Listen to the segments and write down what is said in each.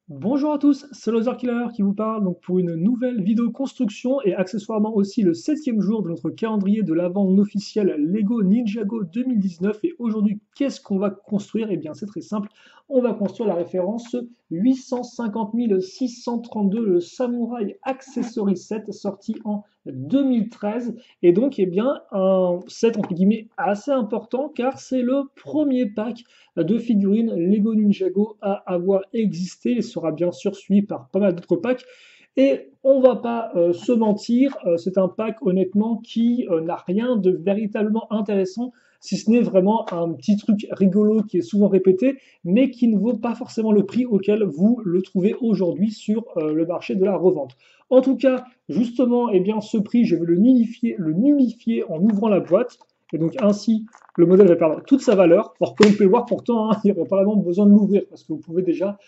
Bonjour à tous, c'est Loser Killer qui vous parle donc pour une nouvelle vidéo construction et accessoirement aussi le septième jour de notre calendrier de l'avant non officiel Lego Ninjago 2019. Et aujourd'hui, qu'est-ce qu'on va construire? Eh bien, c'est très simple, on va construire la référence 850 632, le Samurai Accessory Set sorti en 2013. Et donc, eh bien, un set entre guillemets assez important car c'est le premier pack de figurines Lego Ninjago à avoir existé et sera bien sûr suivi par pas mal d'autres packs. Et on va pas se mentir, c'est un pack honnêtement qui n'a rien de véritablement intéressant, si ce n'est vraiment un petit truc rigolo qui est souvent répété, mais qui ne vaut pas forcément le prix auquel vous le trouvez aujourd'hui sur le marché de la revente. En tout cas, justement, eh bien, ce prix, je vais le nullifier en ouvrant la boîte. Et donc ainsi, le modèle va perdre toute sa valeur. Or, comme vous pouvez le voir, pourtant, hein, il n'y aurait pas vraiment besoin de l'ouvrir parce que vous pouvez déjà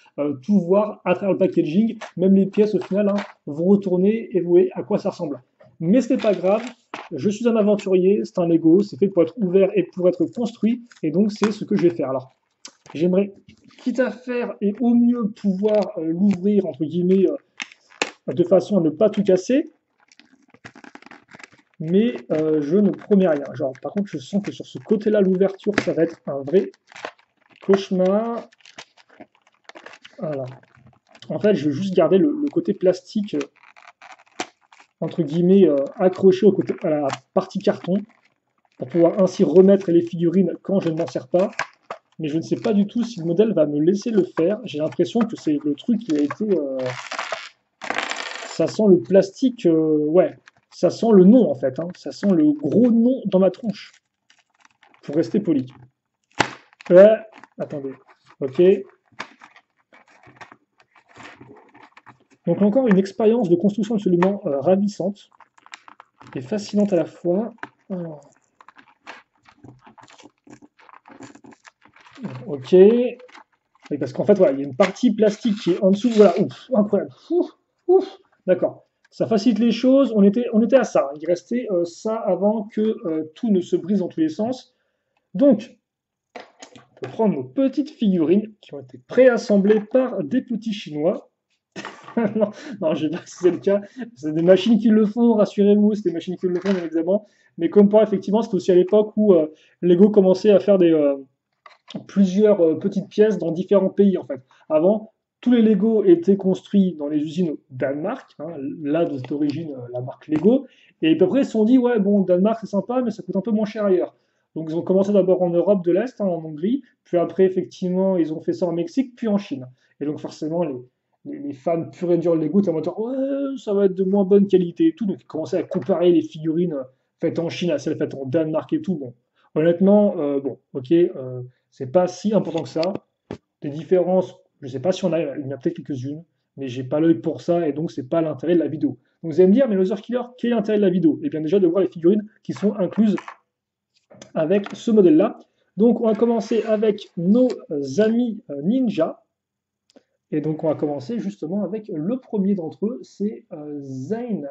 tout voir à travers le packaging. Même les pièces, au final, hein, vont retourner et vous voyez à quoi ça ressemble. Mais ce n'est pas grave. Je suis un aventurier, c'est un Lego, c'est fait pour être ouvert et pour être construit. Et donc, c'est ce que je vais faire. Alors, j'aimerais, quitte à faire et au mieux pouvoir l'ouvrir, entre guillemets, de façon à ne pas tout casser, mais je ne promets rien. Genre, par contre, je sens que sur ce côté-là, l'ouverture, ça va être un vrai cauchemar. Voilà. En fait, je vais juste garder le côté plastique, entre guillemets, accroché à la partie carton, pour pouvoir ainsi remettre les figurines quand je ne m'en sers pas. Mais je ne sais pas du tout si le modèle va me laisser le faire. J'ai l'impression que c'est le truc qui a été... ça sent le plastique, ouais. Ça sent le nom, en fait. Hein. Ça sent le gros nom dans ma tronche, pour rester poli. Ouais, attendez. Ok. Donc encore une expérience de construction absolument ravissante et fascinante à la fois. Alors, ok. Et parce qu'en fait, voilà, il y a une partie plastique qui est en dessous. Voilà, ouf, incroyable. Ouf, ouf. D'accord. Ça facilite les choses. On était à ça. Hein. Il restait ça avant que tout ne se brise dans tous les sens. Donc, on peut prendre nos petites figurines qui ont été préassemblées par des petits Chinois. non, non, je ne sais pas si c'est le cas. C'est des machines qui le font, rassurez-vous, c'est des machines qui le font, bien évidemment. Mais comme quoi, effectivement, c'était aussi à l'époque où Lego commençait à faire plusieurs petites pièces dans différents pays, en fait. Avant, tous les Lego étaient construits dans les usines au Danemark, hein, là d'où origine la marque Lego. Et à peu près, ils se sont dit, ouais, bon, Danemark, c'est sympa, mais ça coûte un peu moins cher ailleurs. Donc, ils ont commencé d'abord en Europe de l'Est, hein, en Hongrie, puis après, effectivement, ils ont fait ça en Mexique, puis en Chine. Et donc, forcément, les fans purs et durs Lego étaient en mode, ouais, ça va être de moins bonne qualité et tout. Donc, ils commençaient à comparer les figurines faites en Chine à celles faites en Danemark et tout. Bon, honnêtement, bon, ok, c'est pas si important que ça. Des différences, je sais pas si il y en a peut-être quelques-unes, mais j'ai pas l'œil pour ça et donc c'est pas l'intérêt de la vidéo. Donc vous allez me dire, mais Loser Killer, quel est l'intérêt de la vidéo? Eh bien déjà de voir les figurines qui sont incluses avec ce modèle-là. Donc on va commencer avec nos amis ninja. Et donc on va commencer justement avec le premier d'entre eux, c'est Zane.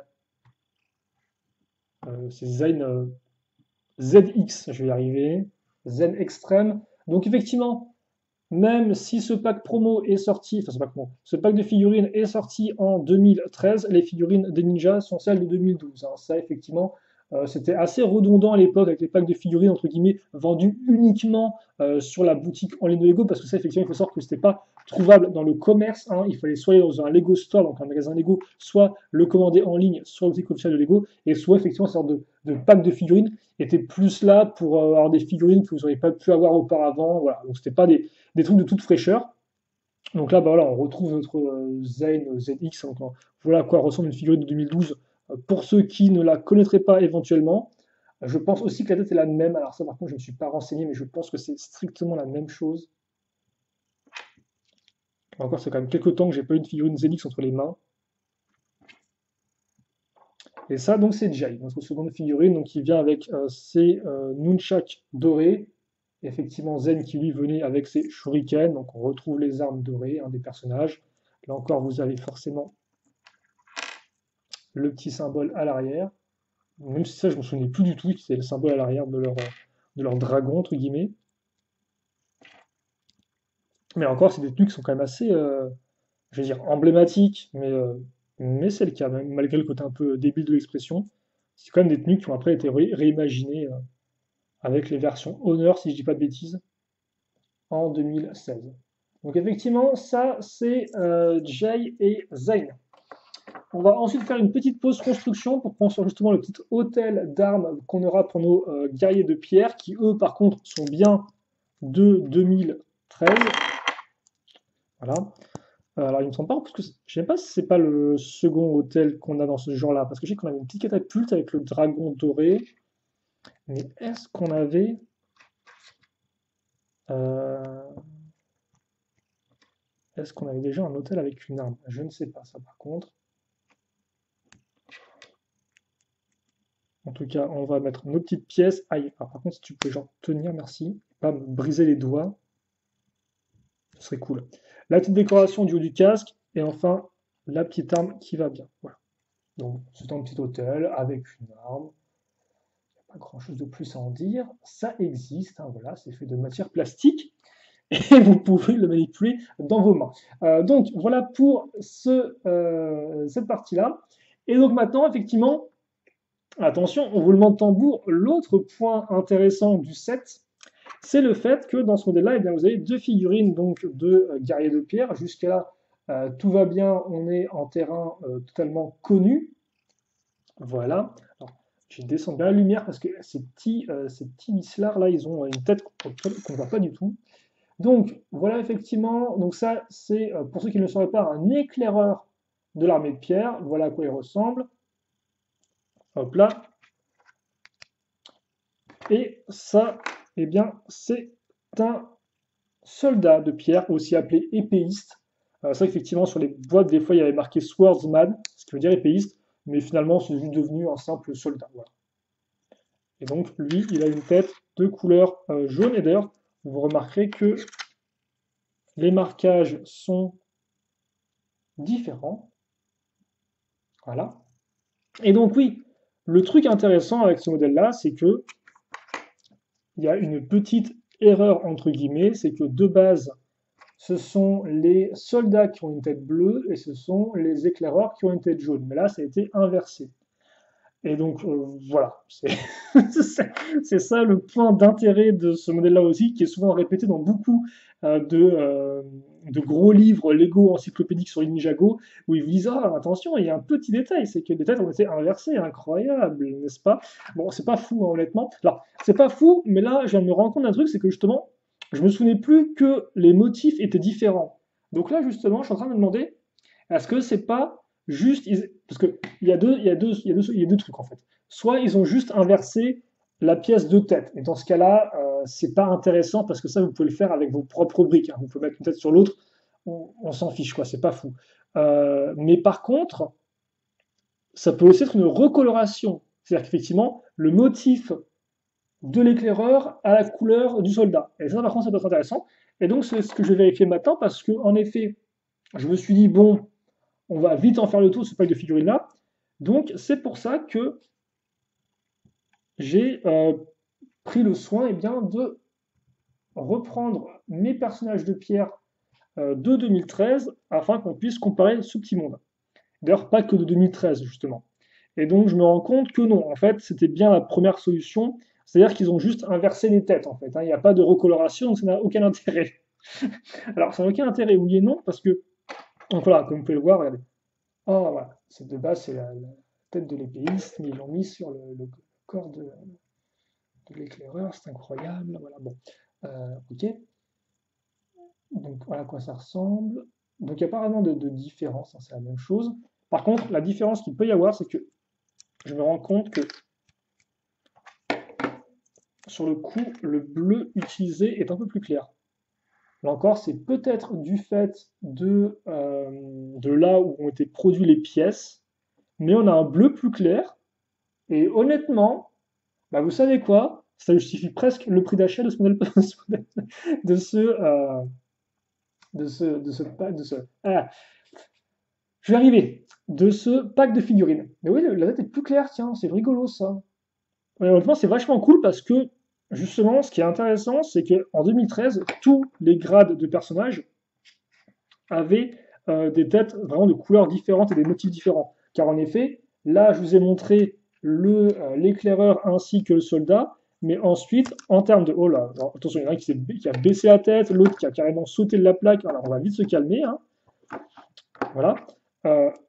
C'est Zane ZX, je vais y arriver. Zen Extreme. Donc effectivement, même si ce pack promo est sorti, enfin ce pack de figurines est sorti en 2013, les figurines des ninjas sont celles de 2012. Hein. Ça, effectivement, c'était assez redondant à l'époque avec les packs de figurines entre guillemets vendus uniquement sur la boutique en ligne de Lego, parce que ça, effectivement, il faut savoir que c'était pas trouvable dans le commerce. Hein. Il fallait soit aller dans un Lego Store, donc un magasin Lego, soit le commander en ligne sur la boutique officielle de Lego, et soit effectivement, cette sorte de pack de figurines était plus là pour avoir des figurines que vous n'auriez pas pu avoir auparavant. Voilà, donc c'était pas des trucs de toute fraîcheur. Donc là, bah voilà, on retrouve notre Zane ZX. Donc, voilà à quoi ressemble une figurine de 2012 pour ceux qui ne la connaîtraient pas éventuellement. Je pense aussi que la tête est la même. Alors ça, par contre, je ne me suis pas renseigné, mais je pense que c'est strictement la même chose. Encore, c'est quand même quelques temps que j'ai pas eu une figurine ZX entre les mains. Et ça, donc, c'est Jay, notre seconde figurine, donc, qui vient avec ses nunchaks dorés. Effectivement, Zen qui lui venait avec ses shurikens, donc on retrouve les armes dorées, des personnages. Là encore, vous avez forcément le petit symbole à l'arrière. Même si ça, je ne me souvenais plus du tout, c'est le symbole à l'arrière de leur dragon, entre guillemets. Mais encore, c'est des tenues qui sont quand même assez, je vais dire emblématique, mais c'est le cas, même, malgré le côté un peu débile de l'expression. C'est quand même des tenues qui ont après été réimaginées avec les versions Honor, si je dis pas de bêtises, en 2016. Donc effectivement, ça c'est Jay et Zayn. On va ensuite faire une petite pause construction pour construire justement le petit hôtel d'armes qu'on aura pour nos guerriers de pierre, qui eux par contre sont bien de 2013. Voilà. Alors il me semble pas, parce que je sais pas si c'est pas le second hôtel qu'on a dans ce genre-là, parce que je sais qu'on avait une petite catapulte avec le dragon doré, mais est-ce qu'on avait euh, est-ce qu'on avait déjà un hôtel avec une arme? Je ne sais pas ça par contre. En tout cas, on va mettre nos petites pièces. Aïe, alors, par contre, si tu peux genre tenir, merci, pas me briser les doigts, ce serait cool. La petite décoration du haut du casque, et enfin, la petite arme qui va bien. Voilà. Donc, c'est un petit hôtel avec une arme. Pas grand-chose de plus à en dire. Ça existe, hein, voilà, c'est fait de matière plastique et vous pouvez le manipuler dans vos mains. Donc voilà pour cette partie-là. Et donc maintenant, effectivement, attention, on vous le de tambour. L'autre point intéressant du set, c'est le fait que dans ce modèle-là, eh bien, vous avez deux figurines donc de guerriers de pierre. Jusqu'à là, tout va bien, on est en terrain totalement connu. Voilà. Alors, je descends bien la lumière parce que ces petits mislards là, ils ont une tête qu'on ne voit pas du tout. Donc voilà effectivement, donc ça c'est pour ceux qui ne le sauraient pas un éclaireur de l'armée de pierre. Voilà à quoi il ressemble. Hop là. Et ça, eh bien, c'est un soldat de pierre, aussi appelé épéiste. C'est vrai qu'effectivement sur les boîtes des fois il y avait marqué swordsman, ce qui veut dire épéiste, mais finalement c'est juste devenu un simple soldat. Voilà. Et donc, lui, il a une tête de couleur jaune. Et d'ailleurs, vous remarquerez que les marquages sont différents. Voilà. Et donc, oui, le truc intéressant avec ce modèle-là, c'est que il y a une petite erreur, entre guillemets, c'est que de base, ce sont les soldats qui ont une tête bleue et ce sont les éclaireurs qui ont une tête jaune. Mais là, ça a été inversé. Et donc, voilà, c'est ça le point d'intérêt de ce modèle-là aussi, qui est souvent répété dans beaucoup de gros livres Lego encyclopédiques sur les Ninjago, où ils vous disent, ah, attention, il y a un petit détail, c'est que les têtes ont été inversées, incroyable, n'est-ce pas? Bon, c'est pas fou, hein, honnêtement. Alors, c'est pas fou, mais là, je viens de me rendre compte d'un truc, c'est que justement, je me souvenais plus que les motifs étaient différents. Donc là, justement, je suis en train de me demander, est-ce que c'est pas juste, parce que il y a deux trucs en fait. Soit ils ont juste inversé la pièce de tête, et dans ce cas-là, c'est pas intéressant parce que ça vous pouvez le faire avec vos propres briques. Hein. Vous pouvez mettre une tête sur l'autre, on s'en fiche quoi, c'est pas fou. Mais par contre, ça peut aussi être une recoloration, c'est-à-dire qu'effectivement le motif de l'éclaireur à la couleur du soldat. Et ça par contre ça peut être intéressant. Et donc c'est ce que je vais vérifier maintenant parce que en effet, je me suis dit bon, on va vite en faire le tour de ce pack de figurines là. Donc c'est pour ça que j'ai pris le soin eh bien, de reprendre mes personnages de pierre de 2013 afin qu'on puisse comparer ce petit monde. D'ailleurs, pas que de 2013 justement. Et donc je me rends compte que non, en fait, c'était bien la première solution, c'est-à-dire qu'ils ont juste inversé les têtes en fait. Hein. Il n'y a pas de recoloration, donc ça n'a aucun intérêt. Alors ça n'a aucun intérêt, oui et non, parce que, donc voilà, comme vous pouvez le voir, regardez. Oh voilà, c'est de base, c'est la tête de l'épéiste, mais ils l'ont mis sur le corps de l'éclaireur, c'est incroyable. Voilà, bon, ok. Donc voilà à quoi ça ressemble. Donc il n'y a pas vraiment de différence, hein, c'est la même chose. Par contre, la différence qu'il peut y avoir, c'est que je me rends compte que sur le coup, le bleu utilisé est un peu plus clair. Là encore, c'est peut-être du fait de là où ont été produites les pièces, mais on a un bleu plus clair. Et honnêtement, bah, vous savez quoi? Ça justifie presque le prix d'achat de ce modèle, de ce, ah, je vais arriver, de ce pack de figurines. Mais oui, la tête est plus claire, tiens, c'est rigolo ça. Ouais, honnêtement, c'est vachement cool parce que justement, ce qui est intéressant, c'est qu'en 2013, tous les grades de personnages avaient des têtes vraiment de couleurs différentes et des motifs différents. Car en effet, là, je vous ai montré l'éclaireur ainsi que le soldat, mais ensuite, en termes de... Oh là, alors, attention, il y en a un qui a baissé la tête, l'autre qui a carrément sauté de la plaque. Alors, on va vite se calmer, hein. Voilà.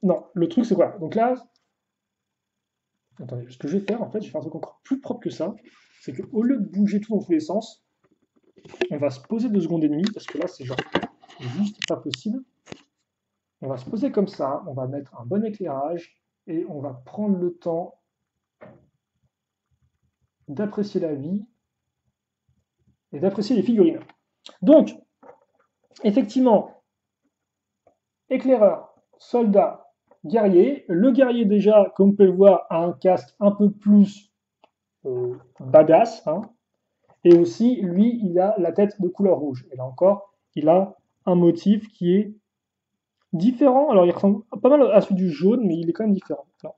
Non, le truc, c'est quoi? Donc là, attendez, ce que je vais faire, en fait, je vais faire un truc encore plus propre que ça. C'est qu'au lieu de bouger tout dans tous les sens, on va se poser 2 secondes et demie, parce que là, c'est genre juste pas possible. On va se poser comme ça, on va mettre un bon éclairage, et on va prendre le temps d'apprécier la vie et d'apprécier les figurines. Donc, effectivement, éclaireur, soldat, guerrier. Le guerrier, déjà, comme vous pouvez le voir, a un casque un peu plus badass, hein. Et aussi, lui, il a la tête de couleur rouge. Et là encore, il a un motif qui est différent. Alors, il ressemble pas mal à celui du jaune, mais il est quand même différent. Alors,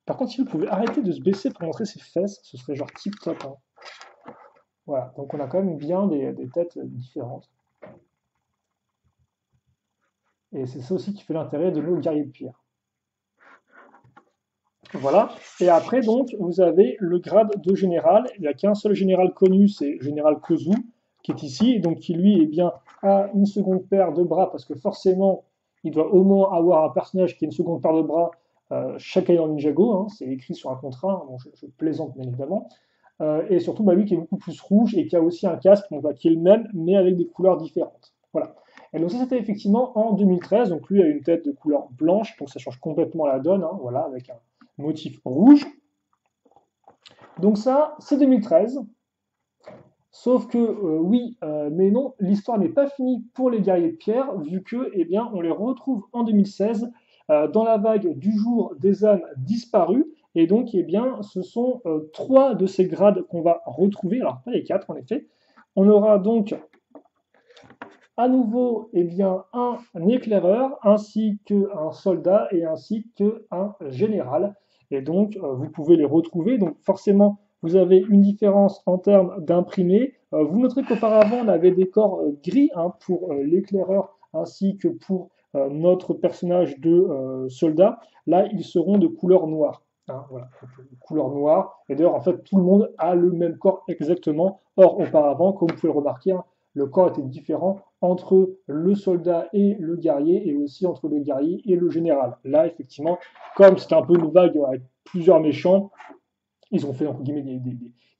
par contre, si vous pouvez arrêter de se baisser pour montrer ses fesses, ce serait genre tip top, hein. Voilà, donc on a quand même bien des têtes différentes. Et c'est ça aussi qui fait l'intérêt de nos guerriers de pierre. Voilà. Et après, donc, vous avez le grade de général. Il n'y a qu'un seul général connu, c'est général Kozu, qui est ici, et donc qui, lui, eh bien, a une seconde paire de bras, parce que forcément, il doit au moins avoir un personnage qui a une seconde paire de bras chaque année en Ninjago, hein, c'est écrit sur un contrat, bon, je plaisante bien évidemment. Et surtout, bah, lui qui est beaucoup plus rouge et qui a aussi un casque qui est le même, mais avec des couleurs différentes. Voilà. Et donc ça, c'était effectivement en 2013. Donc lui a une tête de couleur blanche, donc ça change complètement la donne, hein, voilà, avec un motif rouge. Donc ça, c'est 2013. Sauf que, oui, mais non, l'histoire n'est pas finie pour les guerriers de pierre, vu que, eh bien, on les retrouve en 2016 dans la vague du jour des âmes disparues. Et donc, eh bien, ce sont 3 de ces grades qu'on va retrouver, alors pas les 4 en effet. On aura donc à nouveau, eh bien, un éclaireur, ainsi qu'un soldat et ainsi qu'un général. Et donc, vous pouvez les retrouver. Donc, forcément, vous avez une différence en termes d'imprimé. Vous noterez qu'auparavant, on avait des corps gris, hein, pour l'éclaireur ainsi que pour notre personnage de soldat. Là, ils seront de couleur noire, hein, voilà, couleur noire. Et d'ailleurs, en fait, tout le monde a le même corps exactement. Or, auparavant, comme vous pouvez le remarquer, hein, le corps était différent entre le soldat et le guerrier, et aussi entre le guerrier et le général. Là, effectivement, comme c'était un peu une vague avec plusieurs méchants, ils ont fait, entre guillemets,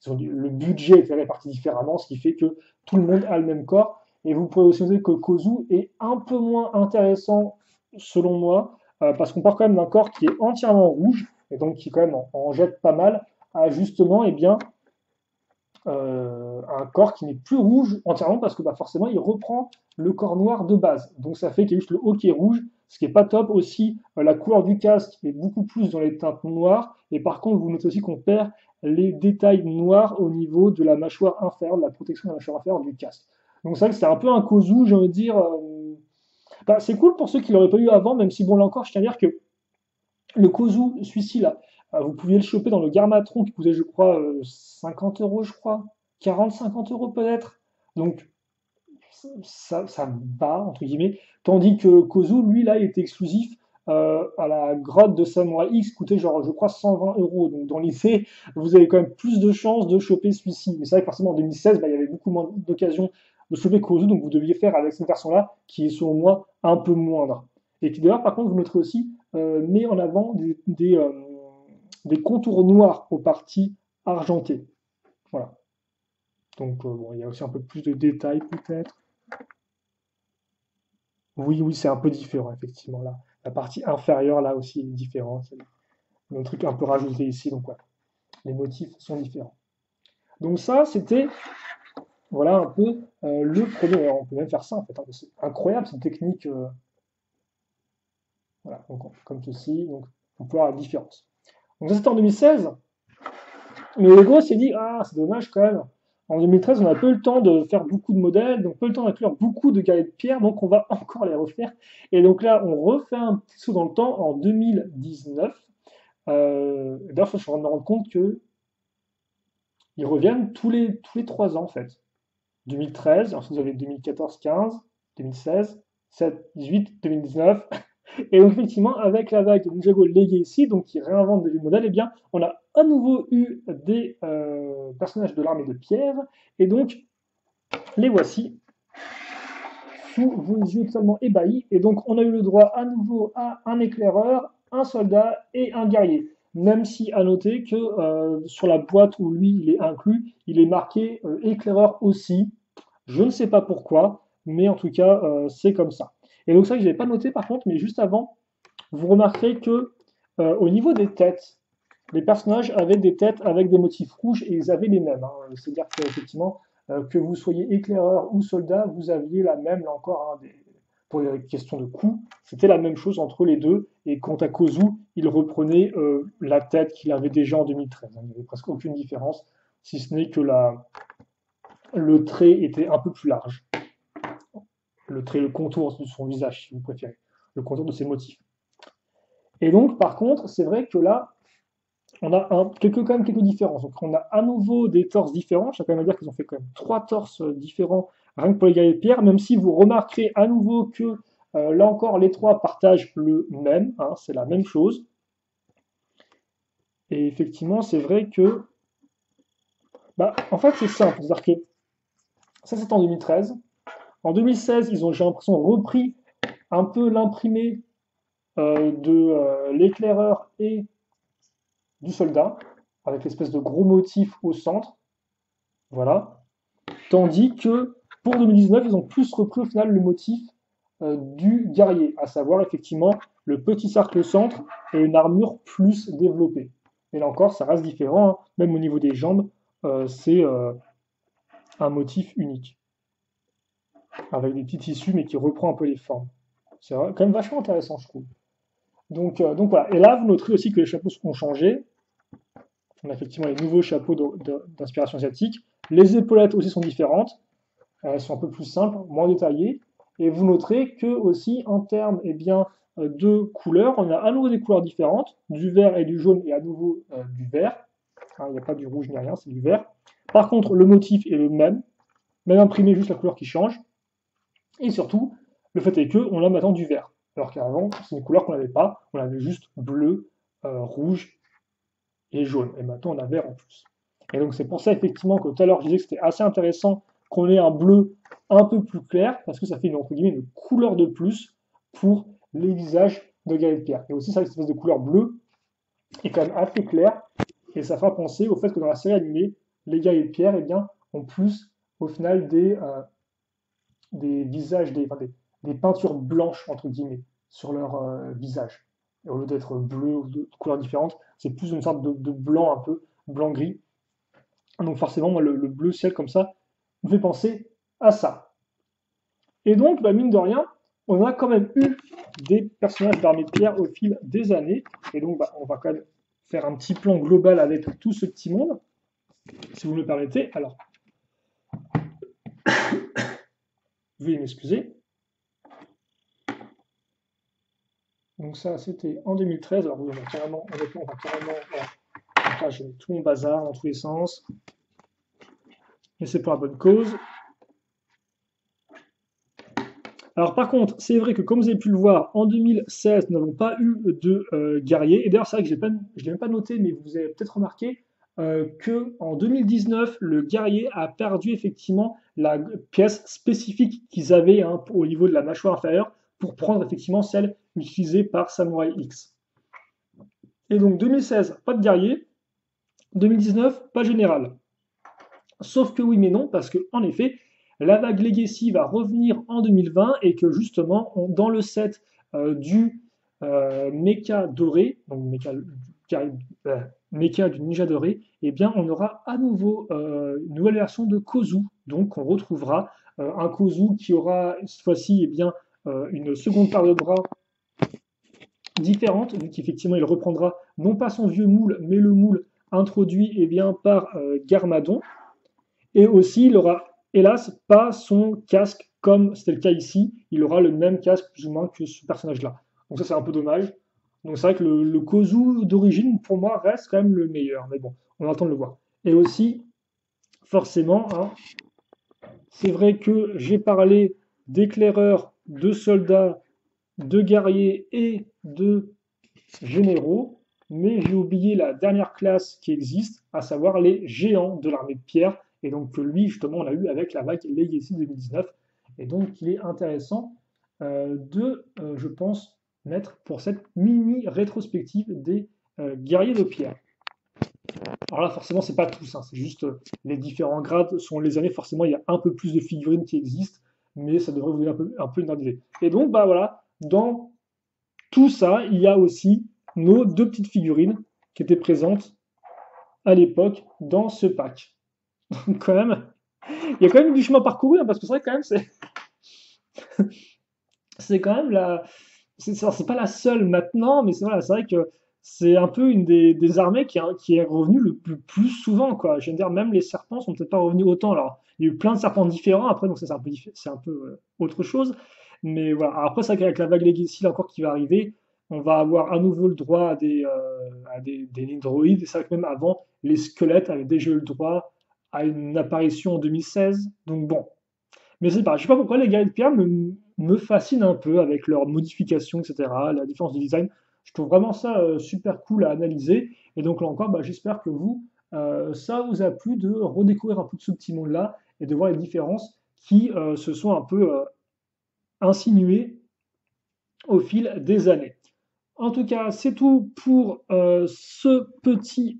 le budget était réparti différemment, ce qui fait que tout le monde a le même corps. Et vous pouvez aussi noter que Kozu est un peu moins intéressant, selon moi, parce qu'on part quand même d'un corps qui est entièrement rouge, et donc qui quand même en jette pas mal, à justement, eh bien, un corps qui n'est plus rouge entièrement parce que bah, forcément il reprend le corps noir de base. Donc ça fait qu'il y a juste le haut qui est rouge, ce qui n'est pas top. Aussi, la couleur du casque est beaucoup plus dans les teintes noires. Et par contre, vous notez aussi qu'on perd les détails noirs au niveau de la mâchoire inférieure, de la protection de la mâchoire inférieure du casque. Donc c'est vrai que c'est un peu un Kozu, j'ai envie de dire. Bah, c'est cool pour ceux qui l'auraient pas eu avant, même si bon là encore, je tiens à dire que le Kozu, celui-ci là, vous pouviez le choper dans le Garmatron qui coûtait, je crois, 50 euros, je crois. 40-50 euros peut-être. Donc, ça bat, entre guillemets. Tandis que Kozu, lui, là, il était exclusif à la grotte de Samurai X, qui coûtait, genre, je crois, 120 euros. Donc, dans l'essai, vous avez quand même plus de chances de choper celui-ci. Mais c'est vrai que forcément, en 2016, bah, il y avait beaucoup moins d'occasions de choper Kozu, donc vous deviez faire avec cette version-là, qui est selon moi un peu moindre. Et qui d'ailleurs, par contre, vous noterez aussi, met en avant des contours noirs aux parties argentées. Voilà. Donc, bon, il y a aussi un peu plus de détails peut-être. Oui, oui, c'est un peu différent, effectivement. Là. La partie inférieure, là aussi, est différente. C'est un truc un peu rajouté ici, donc ouais, les motifs sont différents. Donc ça, c'était, voilà, un peu le premier. Alors, on peut même faire ça, en fait, hein, c'est incroyable, cette technique. Voilà, donc, comme ceci, donc, on peut voir la différence. Donc ça, c'était en 2016. Mais Lego s'est dit, ah, c'est dommage quand même. En 2013, on n'a pas eu le temps de faire beaucoup de modèles, donc pas eu le temps d'inclure beaucoup de guerriers de pierre, donc on va encore les refaire. Et donc là, on refait un petit saut dans le temps en 2019. D'ailleurs, je suis en train de me rendre compte qu'ils reviennent tous les 3 ans en fait. 2013, ensuite vous avez 2014-15, 2016, 7-18, 2019. Et donc effectivement, avec la vague Ninjago Legacy, donc qui réinvente des modèles, eh bien, on a à nouveau eu des personnages de l'armée de pierre. Et donc, les voici sous vos yeux totalement ébahis. Et donc, on a eu le droit à nouveau à un éclaireur, un soldat et un guerrier. Même si à noter que sur la boîte où lui il est inclus, il est marqué éclaireur aussi. Je ne sais pas pourquoi, mais en tout cas, c'est comme ça. Et donc, ça, je n'avais pas noté par contre, mais juste avant, vous remarquerez que au niveau des têtes, les personnages avaient des têtes avec des motifs rouges et ils avaient les mêmes, hein. C'est-à-dire qu'effectivement, que vous soyez éclaireur ou soldat, vous aviez la même, là encore, hein, pour les questions de coût, c'était la même chose entre les deux. Et quant à Kozu, il reprenait la tête qu'il avait déjà en 2013, hein. Il n'y avait presque aucune différence, si ce n'est que le trait était un peu plus large. Le trait, le contour de son visage, si vous préférez, le contour de ses motifs. Et donc, par contre, c'est vrai que là, on a quand même quelques différences. Donc, on a à nouveau des torses différents. Je tiens quand même à dire qu'ils ont fait quand même 3 torses différents, rien que pour les guerriers de pierre, même si vous remarquerez à nouveau que là encore, les trois partagent le même, hein, c'est la même chose. Et effectivement, c'est vrai que, bah, en fait, c'est simple. C'est-à-dire que ça, c'est en 2013. En 2016, ils ont, j'ai l'impression, repris un peu l'imprimé de l'éclaireur et du soldat, avec l'espèce de gros motif au centre. Voilà. Tandis que pour 2019, ils ont plus repris au final le motif du guerrier, à savoir effectivement le petit cercle au centre et une armure plus développée. Et là encore, ça reste différent, hein. Même au niveau des jambes, c'est un motif unique, avec des petits tissus, mais qui reprend un peu les formes. C'est quand même vachement intéressant, je trouve. Donc voilà. Et là, vous noterez aussi que les chapeaux ont changé. On a effectivement les nouveaux chapeaux d'inspiration asiatique. Les épaulettes aussi sont différentes. Elles sont un peu plus simples, moins détaillées. Et vous noterez que aussi en termes de couleurs, on a à nouveau des couleurs différentes, du vert et du jaune et à nouveau du vert. Hein, il n'y a pas du rouge ni rien, c'est du vert. Par contre, le motif est le même imprimé, juste la couleur qui change. Et surtout, le fait est qu'on a maintenant du vert. Alors qu'avant, c'est une couleur qu'on n'avait pas, on avait juste bleu, rouge et jaune. Et maintenant, on a vert en plus. Et donc, c'est pour ça, effectivement, que tout à l'heure, je disais que c'était assez intéressant qu'on ait un bleu un peu plus clair, parce que ça fait entre guillemets, une couleur de plus pour les visages de guerriers de pierre. Et aussi, ça, cette espèce de couleur bleue est quand même assez claire, et ça fera penser au fait que dans la série animée, les guerriers de pierre, eh bien, ont plus, au final, des visages, des peintures blanches, entre guillemets, sur leur visage. Et au lieu d'être bleu ou de couleurs différentes, c'est plus une sorte de blanc un peu, blanc-gris. Donc forcément, moi, le bleu ciel comme ça me fait penser à ça. Et donc, bah, mine de rien, on a quand même eu des personnages d'armée de pierre au fil des années. Et donc, bah, on va quand même faire un petit plan global avec tout ce petit monde, si vous me le permettez. Alors, veuillez m'excuser. Donc ça, c'était en 2013. Alors oui, on va carrément, voilà. J'ai mis tout mon bazar dans tous les sens. Mais c'est pour la bonne cause. Alors par contre, c'est vrai que comme vous avez pu le voir, en 2016, nous n'avons pas eu de guerrier. Et d'ailleurs, c'est vrai que je ne l'ai même pas noté, mais vous avez peut-être remarqué qu'en 2019, le guerrier a perdu effectivement la pièce spécifique qu'ils avaient, hein, au niveau de la mâchoire inférieure pour prendre effectivement celle utilisée par Samurai X. Et donc 2016, pas de guerrier. 2019, pas général. Sauf que oui mais non, parce que en effet, la vague Legacy va revenir en 2020 et que justement, dans le set du Mecha doré, donc Mecha du Ninja doré, eh bien, on aura à nouveau une nouvelle version de Kozu. Donc, on retrouvera un Kozu qui aura cette fois-ci eh bien, une seconde paire de bras différente, vu qu'effectivement, il reprendra non pas son vieux moule, mais le moule introduit eh bien, par Garmadon. Et aussi, il aura, hélas, pas son casque comme c'était le cas ici. Il aura le même casque, plus ou moins, que ce personnage-là. Donc ça, c'est un peu dommage. Donc c'est vrai que le Kozu d'origine, pour moi, reste quand même le meilleur. Mais bon, on attend de le voir. Et aussi, forcément, hein, c'est vrai que j'ai parlé d'éclaireur de soldats, de guerriers et de généraux, mais j'ai oublié la dernière classe qui existe, à savoir les géants de l'armée de pierre, et donc que lui, justement, on l'a eu avec la vague Legacy 2019, et donc il est intéressant je pense, mettre pour cette mini rétrospective des guerriers de pierre. Alors là, forcément, c'est pas tous, hein, c'est juste les différents grades sont les années. Forcément, il y a un peu plus de figurines qui existent, mais ça devrait vous donner un peu une idée. Et donc, bah voilà, dans tout ça, il y a aussi nos deux petites figurines qui étaient présentes à l'époque dans ce pack. Donc, quand même, il y a quand même du chemin parcouru, hein, parce que c'est vrai quand même, c'est quand même la, c'est pas la seule maintenant, mais c'est vrai que c'est un peu une des armées qui est revenue le plus souvent, quoi. Je veux dire, même les serpents sont peut-être pas revenus autant. Alors, il y a eu plein de serpents différents après, donc ça, c'est un peu autre chose. Mais voilà. Alors après, c'est vrai qu'avec la vague Legacy là, encore qui va arriver, on va avoir à nouveau le droit à des lignes droïdes. Et c'est vrai que même avant, les squelettes avaient déjà eu le droit à une apparition en 2016. Donc bon, mais c'est pas, je sais pas pourquoi les guerriers de pierre me fascinent un peu avec leurs modifications, etc., la différence de design. Je trouve vraiment ça super cool à analyser. Et donc là encore, bah, j'espère que vous, ça vous a plu de redécouvrir un peu de ce petit monde-là et de voir les différences qui se sont un peu insinuées au fil des années. En tout cas, c'est tout pour ce petit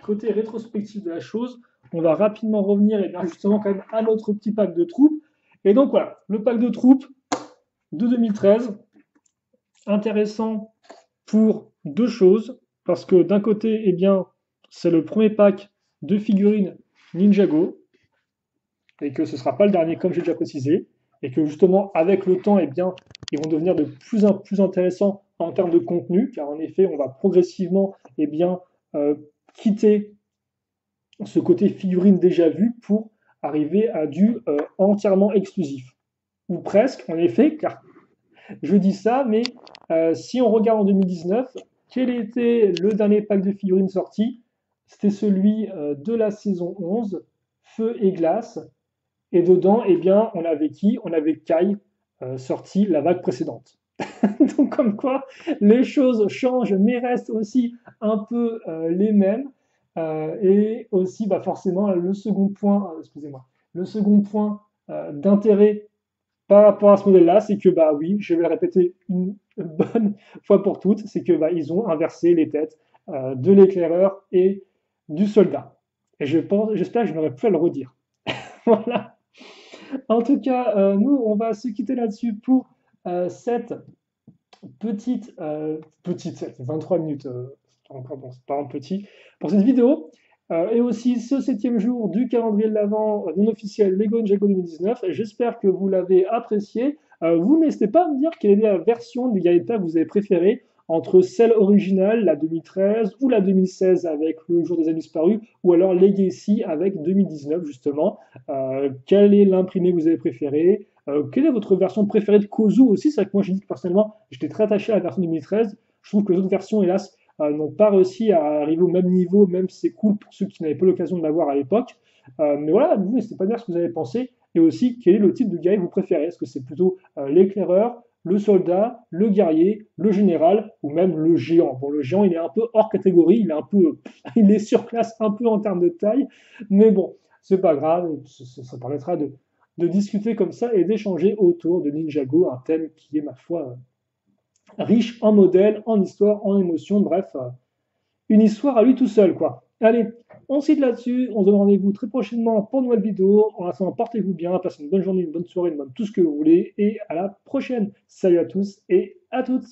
côté rétrospectif de la chose. On va rapidement revenir et bien justement quand même à notre petit pack de troupes. Et donc voilà, le pack de troupes de 2013, intéressant pour deux choses, parce que d'un côté, eh bien, c'est le premier pack de figurines Ninjago, et que ce ne sera pas le dernier comme j'ai déjà précisé, et que justement avec le temps, eh bien, ils vont devenir de plus en plus intéressants en termes de contenu, car en effet, on va progressivement eh bien, quitter ce côté figurine déjà vu pour arriver à du entièrement exclusif. Ou presque, en effet, car je dis ça, mais si on regarde en 2019, quel était le dernier pack de figurines sorti? C'était celui de la saison 11, Feu et Glace. Et dedans, eh bien, on avait qui? On avait Kai, sorti la vague précédente. Donc comme quoi, les choses changent, mais restent aussi un peu les mêmes. Et aussi, bah, forcément, le second point, excusez-moi, le second point d'intérêt par rapport à ce modèle-là, c'est que, bah oui, je vais le répéter une bonne fois pour toutes, c'est que bah, ils ont inversé les têtes de l'éclaireur et du soldat. Et j'espère que je n'aurai plus à le redire. Voilà. En tout cas, nous, on va se quitter là-dessus pour cette petite, 23 minutes, encore bon, c'est pas un petit, pour cette vidéo. Et aussi ce 7e jour du calendrier de l'Avent non officiel Lego Ninjago 2019. J'espère que vous l'avez apprécié. Vous n'hésitez pas à me dire quelle est la version des guerriers de pierre que vous avez préférée entre celle originale, la 2013, ou la 2016 avec le jour des amis disparus, ou alors Legacy avec 2019 justement. Quel est l'imprimé que vous avez préféré? Quelle est votre version préférée de Kozu aussi? C'est vrai que moi, j'ai dit que personnellement, j'étais très attaché à la version 2013. Je trouve que les autres versions, hélas, n'ont pas réussi à arriver au même niveau, même si c'est cool pour ceux qui n'avaient pas l'occasion de l'avoir à l'époque. Mais voilà, vous n'hésitez pas à dire ce que vous avez pensé. Et aussi, quel est le type de guerrier que vous préférez? Est-ce que c'est plutôt l'éclaireur, le soldat, le guerrier, le général ou même le géant? Bon, le géant, il est un peu hors catégorie, il est un peu, il est surclasse un peu en termes de taille, mais bon, c'est pas grave, ça permettra de discuter comme ça et d'échanger autour de Ninjago, un thème qui est, ma foi, riche en modèles, en histoire, en émotions, bref, une histoire à lui tout seul, quoi. Allez, on se quitte là-dessus, on se donne rendez-vous très prochainement pour une nouvelle vidéo. En attendant, portez-vous bien, passez une bonne journée, une bonne soirée, une bonne tout ce que vous voulez, et à la prochaine. Salut à tous et à toutes.